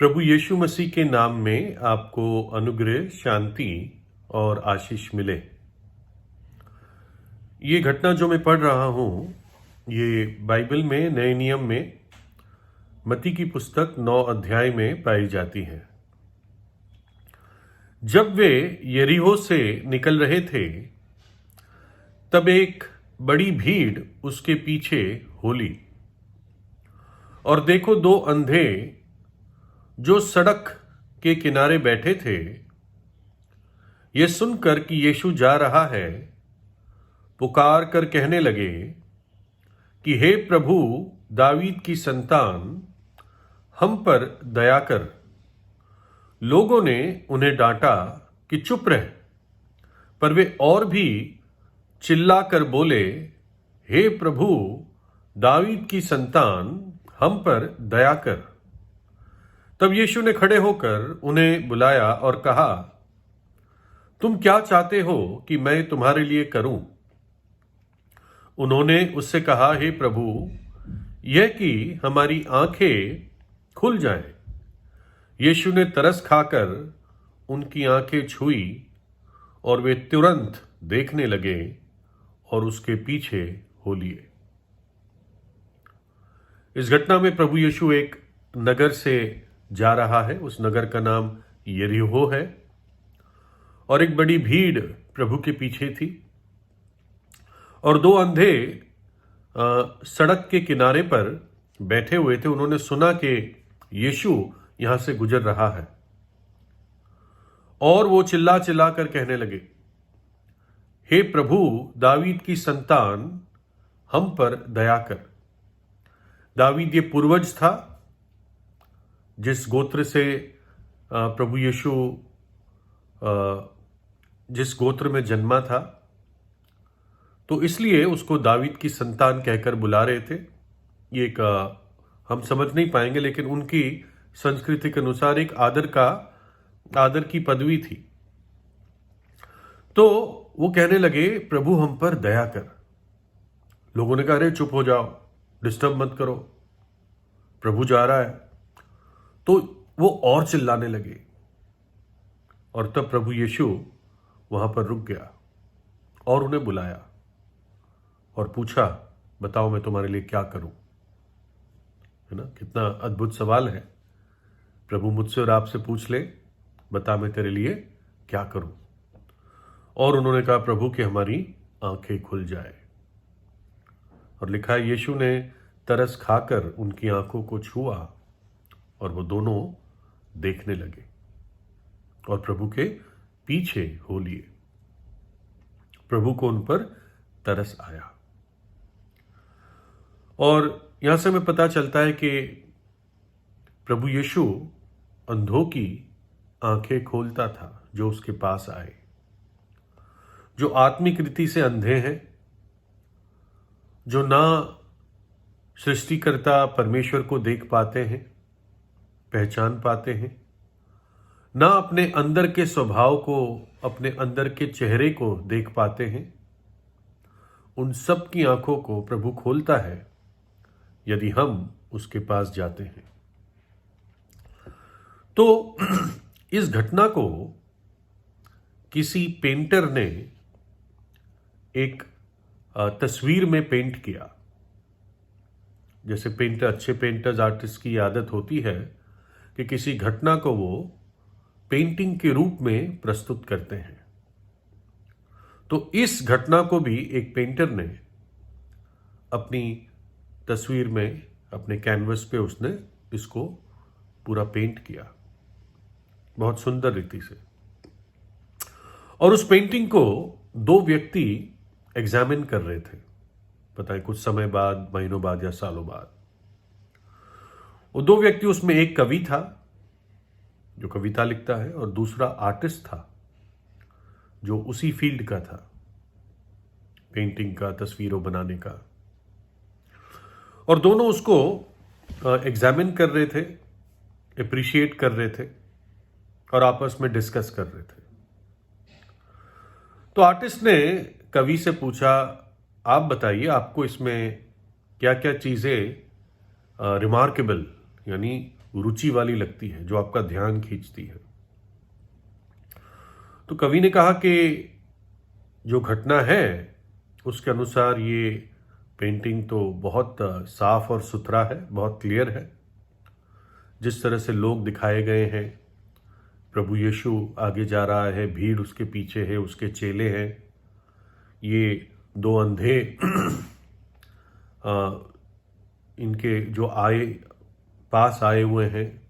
प्रभु यीशु मसीह के नाम में आपको अनुग्रह, शांति और आशीष मिले। ये घटना जो मैं पढ़ रहा हूँ, ये बाइबल में नए नियम में मत्ती की पुस्तक 9 अध्याय में पाई जाती है। जब वे यरीहो से निकल रहे थे, तब एक बड़ी भीड़ उसके पीछे हो ली। और देखो, 2 अंधे जो सड़क के किनारे बैठे थे, ये सुनकर कि यीशु जा रहा है, पुकार कर कहने लगे कि हे प्रभु, दावीद की संतान, हम पर दया कर। लोगों ने उन्हें डांटा कि चुप रह, पर वे और भी चिल्लाकर बोले, हे प्रभु, दावीद की संतान, हम पर दया कर। तब यीशु ने खड़े होकर उन्हें बुलाया और कहा, तुम क्या चाहते हो कि मैं तुम्हारे लिए करूं? उन्होंने उससे कहा, हे प्रभु, यह कि हमारी आंखें खुल जाएं। यीशु ने तरस खाकर उनकी आंखें छुई और वे तुरंत देखने लगे और उसके पीछे हो लिए। इस घटना में प्रभु यीशु एक नगर से जा रहा है। उस नगर का नाम यरीहो है और एक बड़ी भीड़ प्रभु के पीछे थी। और 2 अंधे सड़क के किनारे पर बैठे हुए थे। उन्होंने सुना कि यीशु यहां से गुजर रहा है और वो चिल्ला चिल्ला कर कहने लगे, हे प्रभु, दावीद की संतान, हम पर दया कर। दावीद ये पूर्वज था जिस गोत्र से प्रभु यीशु जिस गोत्र में जन्मा था, तो इसलिए उसको दावीद की संतान कहकर बुला रहे थे। ये एक हम समझ नहीं पाएंगे, लेकिन उनकी संस्कृति के अनुसार एक आदर की पदवी थी। तो वो कहने लगे, प्रभु, हम पर दया कर। लोगों ने कहा, अरे चुप हो जाओ, डिस्टर्ब मत करो, प्रभु जा रहा है। तो वो और चिल्लाने लगे और तब प्रभु यीशु वहां पर रुक गया और उन्हें बुलाया और पूछा, बताओ मैं तुम्हारे लिए क्या करूं? है ना, कितना अद्भुत सवाल है। प्रभु मुझसे और आपसे पूछ ले, बता मैं तेरे लिए क्या करूं? और उन्होंने कहा, प्रभु, कि हमारी आंखें खुल जाए। और लिखा है, यीशु ने तरस खाकर उनकी आंखों को छुआ और वो दोनों देखने लगे और प्रभु के पीछे हो लिए। प्रभु को उन पर तरस आया। और यहां से हमें पता चलता है कि प्रभु यीशु अंधों की आंखें खोलता था जो उसके पास आए, जो आत्मिक रीति से अंधे हैं, जो ना सृष्टिकर्ता परमेश्वर को देख पाते हैं, पहचान पाते हैं, ना अपने अंदर के स्वभाव को, अपने अंदर के चेहरे को देख पाते हैं। उन सब की आंखों को प्रभु खोलता है यदि हम उसके पास जाते हैं। तो इस घटना को किसी पेंटर ने एक तस्वीर में पेंट किया। जैसे अच्छे पेंटर्स, आर्टिस्ट की आदत होती है कि किसी घटना को वो पेंटिंग के रूप में प्रस्तुत करते हैं। तो इस घटना को भी एक पेंटर ने अपनी तस्वीर में, अपने कैनवस पे उसने इसको पूरा पेंट किया, बहुत सुंदर रीति से। और उस पेंटिंग को 2 व्यक्ति एग्जामिन कर रहे थे, पता है, कुछ समय बाद, महीनों बाद या सालों बाद। वो 2 व्यक्ति, उसमें एक कवि था जो कविता लिखता है और दूसरा आर्टिस्ट था जो उसी फील्ड का था, पेंटिंग का, तस्वीरों बनाने का। और दोनों उसको एग्जामिन कर रहे थे, अप्रिशिएट कर रहे थे और आपस में डिस्कस कर रहे थे। तो आर्टिस्ट ने कवि से पूछा, आप बताइए, आपको इसमें क्या क्या चीज़ें रिमार्केबल, यानी रुचि वाली लगती है, जो आपका ध्यान खींचती है। तो कवि ने कहा कि जो घटना है उसके अनुसार ये पेंटिंग तो बहुत साफ और सुथरा है, बहुत क्लियर है। जिस तरह से लोग दिखाए गए हैं, प्रभु यीशु आगे जा रहा है, भीड़ उसके पीछे है, उसके चेले हैं, ये दो अंधे इनके जो पास आए हुए हैं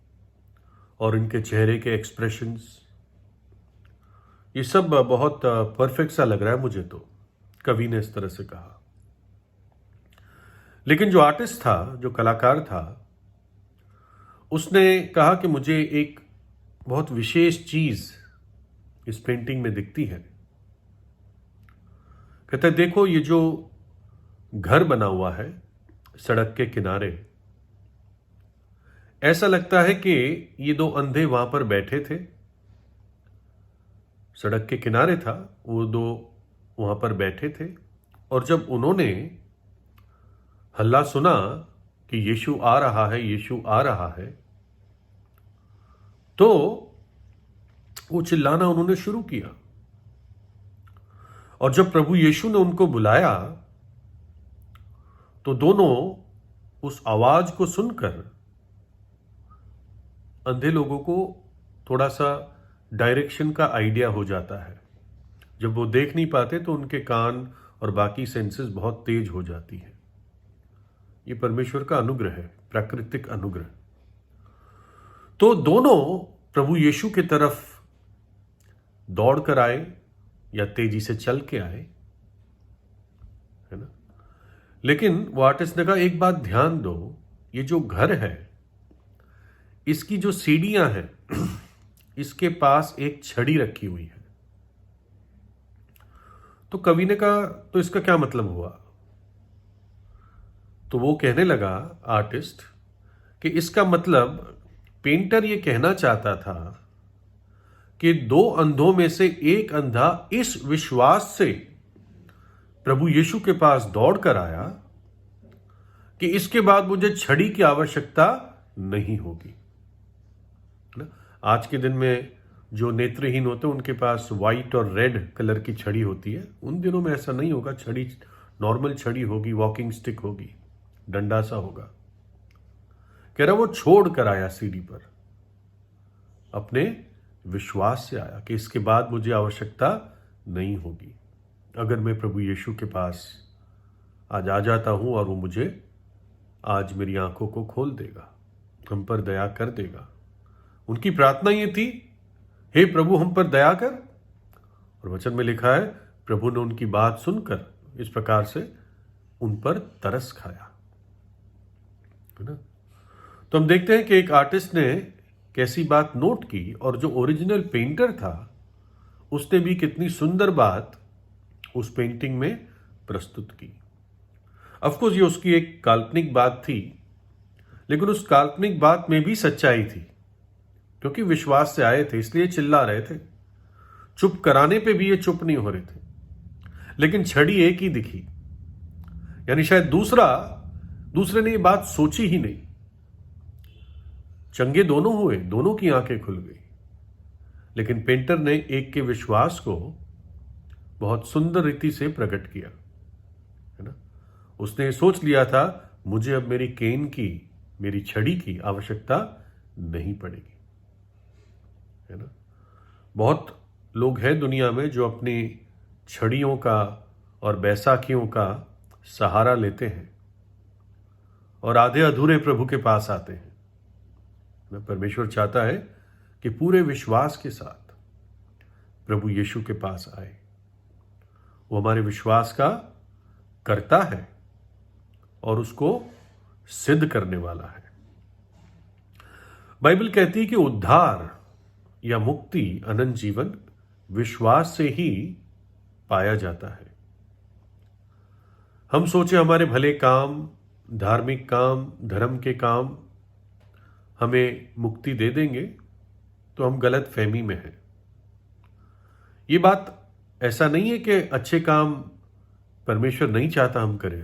और इनके चेहरे के एक्सप्रेशंस, ये सब बहुत परफेक्ट सा लग रहा है मुझे। तो कवि ने इस तरह से कहा। लेकिन जो आर्टिस्ट था, जो कलाकार था, उसने कहा कि मुझे एक बहुत विशेष चीज इस पेंटिंग में दिखती है। कहता है, देखो ये जो घर बना हुआ है सड़क के किनारे, ऐसा लगता है कि ये दो अंधे वहां पर बैठे थे, सड़क के किनारे था, वो दो वहां पर बैठे थे, और जब उन्होंने हल्ला सुना कि यीशु आ रहा है, यीशु आ रहा है, तो वो चिल्लाना उन्होंने शुरू किया। और जब प्रभु यीशु ने उनको बुलाया तो दोनों उस आवाज को सुनकर अंधे लोगों को थोड़ा सा डायरेक्शन का आइडिया हो जाता है। जब वो देख नहीं पाते तो उनके कान और बाकी सेंसेस बहुत तेज हो जाती है। ये परमेश्वर का अनुग्रह है, प्राकृतिक अनुग्रह। तो दोनों प्रभु यीशु की तरफ दौड़ कर आए या तेजी से चल के आए, है ना। लेकिन वो आर्टिस्ट ने कहा, एक बात ध्यान दो, ये जो घर है इसकी जो सीढ़ियां हैं इसके पास एक छड़ी रखी हुई है। तो कवि ने कहा, तो इसका क्या मतलब हुआ? तो वो कहने लगा आर्टिस्ट कि इसका मतलब, पेंटर ये कहना चाहता था कि दो अंधों में से एक अंधा इस विश्वास से प्रभु यीशु के पास दौड़ कर आया कि इसके बाद मुझे छड़ी की आवश्यकता नहीं होगी। आज के दिन में जो नेत्रहीन होते हैं उनके पास व्हाइट और रेड कलर की छड़ी होती है। उन दिनों में ऐसा नहीं होगा, छड़ी नॉर्मल छड़ी होगी, वॉकिंग स्टिक होगी, डंडा सा होगा। कह रहा वो छोड़ कर आया सीढ़ी पर, अपने विश्वास से आया कि इसके बाद मुझे आवश्यकता नहीं होगी। अगर मैं प्रभु यीशु के पास आज आ जाता हूं और वो मुझे आज मेरी आंखों को खोल देगा, हम पर दया कर देगा। उनकी प्रार्थना ये थी, हे प्रभु हम पर दया कर। और वचन में लिखा है, प्रभु ने उनकी बात सुनकर इस प्रकार से उन पर तरस खाया, है ना। तो हम देखते हैं कि एक आर्टिस्ट ने कैसी बात नोट की, और जो ओरिजिनल पेंटर था उसने भी कितनी सुंदर बात उस पेंटिंग में प्रस्तुत की। ऑफ कोर्स ये उसकी एक काल्पनिक बात थी, लेकिन उस काल्पनिक बात में भी सच्चाई थी, क्योंकि विश्वास से आए थे इसलिए चिल्ला रहे थे। चुप कराने पे भी ये चुप नहीं हो रहे थे, लेकिन छड़ी एक ही दिखी, यानी शायद दूसरे ने ये बात सोची ही नहीं। चंगे दोनों हुए, दोनों की आंखें खुल गई, लेकिन पेंटर ने एक के विश्वास को बहुत सुंदर रीति से प्रकट किया, है ना। उसने सोच लिया था, मुझे अब मेरी केन की, मेरी छड़ी की आवश्यकता नहीं पड़ेगी, है ना। बहुत लोग हैं दुनिया में जो अपनी छड़ियों का और बैसाखियों का सहारा लेते हैं और आधे अधूरे प्रभु के पास आते हैं। परमेश्वर चाहता है कि पूरे विश्वास के साथ प्रभु यीशु के पास आए। वो हमारे विश्वास का कर्ता है और उसको सिद्ध करने वाला है। बाइबल कहती है कि उद्धार या मुक्ति, अनंत जीवन विश्वास से ही पाया जाता है। हम सोचे हमारे भले काम, धार्मिक काम, धर्म के काम हमें मुक्ति दे देंगे, तो हम गलत फहमी में हैं। ये बात ऐसा नहीं है कि अच्छे काम परमेश्वर नहीं चाहता हम करें,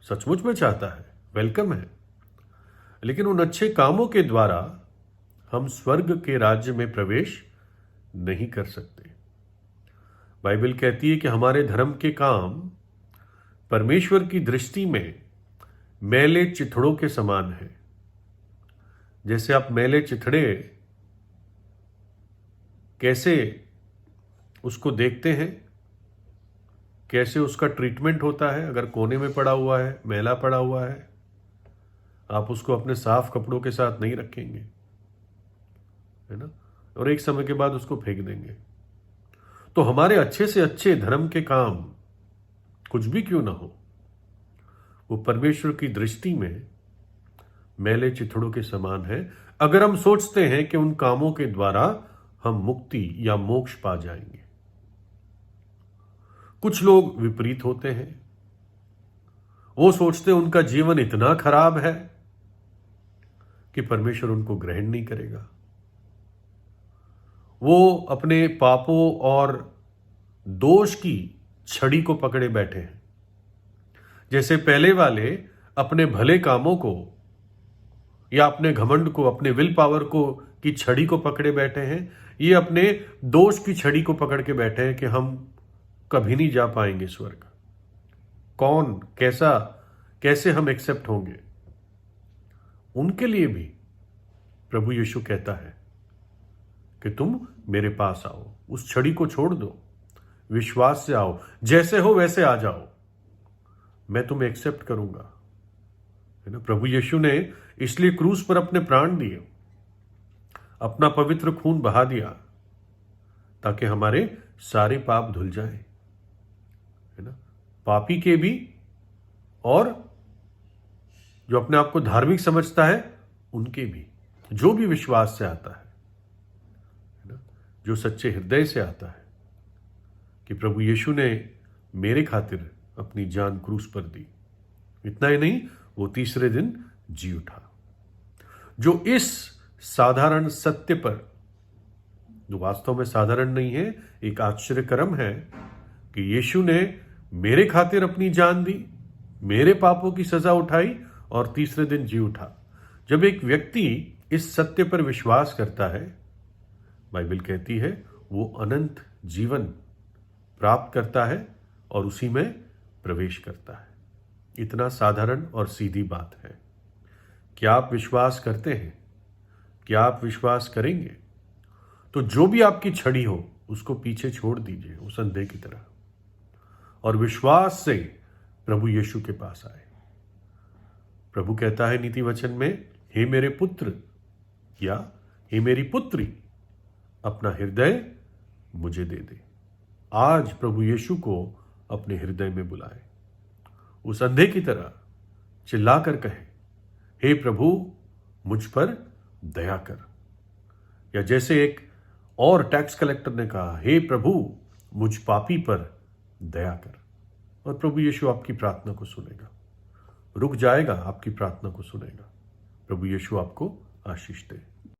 सचमुच में चाहता है, वेलकम है। लेकिन उन अच्छे कामों के द्वारा हम स्वर्ग के राज्य में प्रवेश नहीं कर सकते। बाइबल कहती है कि हमारे धर्म के काम परमेश्वर की दृष्टि में मैले चिथड़ों के समान है। जैसे आप मैले चिथड़े कैसे उसको देखते हैं, कैसे उसका ट्रीटमेंट होता है। अगर कोने में पड़ा हुआ है, मैला पड़ा हुआ है, आप उसको अपने साफ कपड़ों के साथ नहीं रखेंगे, है ना, और एक समय के बाद उसको फेंक देंगे। तो हमारे अच्छे से अच्छे धर्म के काम कुछ भी क्यों ना हो, वो परमेश्वर की दृष्टि में मैले चिथड़ों के समान है, अगर हम सोचते हैं कि उन कामों के द्वारा हम मुक्ति या मोक्ष पा जाएंगे। कुछ लोग विपरीत होते हैं, वो सोचते हैं उनका जीवन इतना खराब है कि परमेश्वर उनको ग्रहण नहीं करेगा। वो अपने पापों और दोष की छड़ी को पकड़े बैठे हैं। जैसे पहले वाले अपने भले कामों को या अपने घमंड को, अपने विल पावर को की छड़ी को पकड़े बैठे हैं, ये अपने दोष की छड़ी को पकड़ के बैठे हैं कि हम कभी नहीं जा पाएंगे स्वर्ग। कौन, कैसे हम एक्सेप्ट होंगे। उनके लिए भी प्रभु यीशु कहता है कि तुम मेरे पास आओ, उस छड़ी को छोड़ दो, विश्वास से आओ, जैसे हो वैसे आ जाओ, मैं तुम्हें एक्सेप्ट करूंगा, है ना। प्रभु यीशु ने इसलिए क्रूस पर अपने प्राण दिए, अपना पवित्र खून बहा दिया, ताकि हमारे सारे पाप धुल जाएं, है ना, पापी के भी और जो अपने आप को धार्मिक समझता है उनके भी, जो भी विश्वास से आता है ना, जो सच्चे हृदय से आता है कि प्रभु यीशु ने मेरे खातिर अपनी जान क्रूस पर दी। इतना ही नहीं, वो तीसरे दिन जी उठा। जो इस साधारण सत्य पर, जो वास्तव में साधारण नहीं है, एक आश्चर्यकरम है कि यीशु ने मेरे खातिर अपनी जान दी, मेरे पापों की सजा उठाई और तीसरे दिन जी उठा। जब एक व्यक्ति इस सत्य पर विश्वास करता है, बाइबल कहती है वो अनंत जीवन प्राप्त करता है और उसी में प्रवेश करता है। इतना साधारण और सीधी बात है। क्या आप विश्वास करते हैं? क्या आप विश्वास करेंगे? तो जो भी आपकी छड़ी हो उसको पीछे छोड़ दीजिए, उस अंधे की तरह, और विश्वास से प्रभु यीशु के पास आए। प्रभु कहता है नीति वचन में, हे मेरे पुत्र या हे मेरी पुत्री, अपना हृदय मुझे दे दे। आज प्रभु यीशु को अपने हृदय में बुलाए, उस अंधे की तरह चिल्लाकर कहे, हे प्रभु मुझ पर दया कर। या जैसे एक और टैक्स कलेक्टर ने कहा, हे प्रभु मुझ पापी पर दया कर। और प्रभु यीशु आपकी प्रार्थना को सुनेगा, रुक जाएगा, आपकी प्रार्थना को सुनेगा। प्रभु यीशु आपको आशीष दे।